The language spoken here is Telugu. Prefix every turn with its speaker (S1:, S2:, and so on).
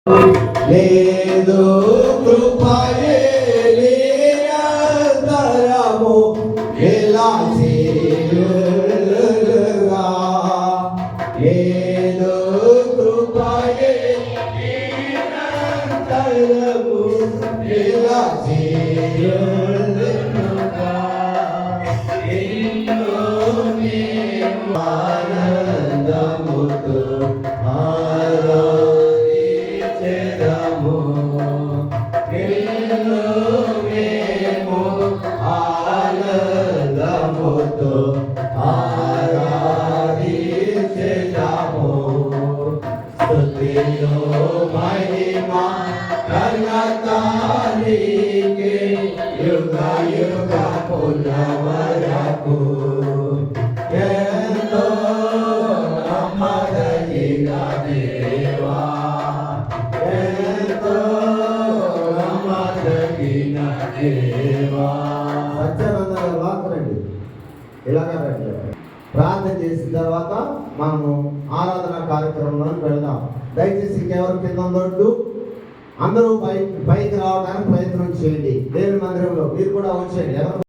S1: లేదు కృపయే నిరంతరము ఎలా చేయుగా లేదు కృపయే నిరంతరము ఎలా చేయుగా ఎన్నోనే ఆనందముతో యుగా యుగా పునవరకు ఎంతో నమ్మదగిన దేవా ఎంతో నమ్మదగిన దేవా. సత్యవంతంగా వాకురండి ఇలాగా రండి. ప్రార్థన చేసిన తర్వాత మనము ఆరాధన కార్యక్రమంలోకి వెళ్దాం. దయచేసి ఇంకెవరు కింద ఉండొద్దు. అందరూ పైకి రావడానికి ప్రయత్నం చేయండి. దేవుని మందిరంలో మీరు కూడా వచ్చేయండి.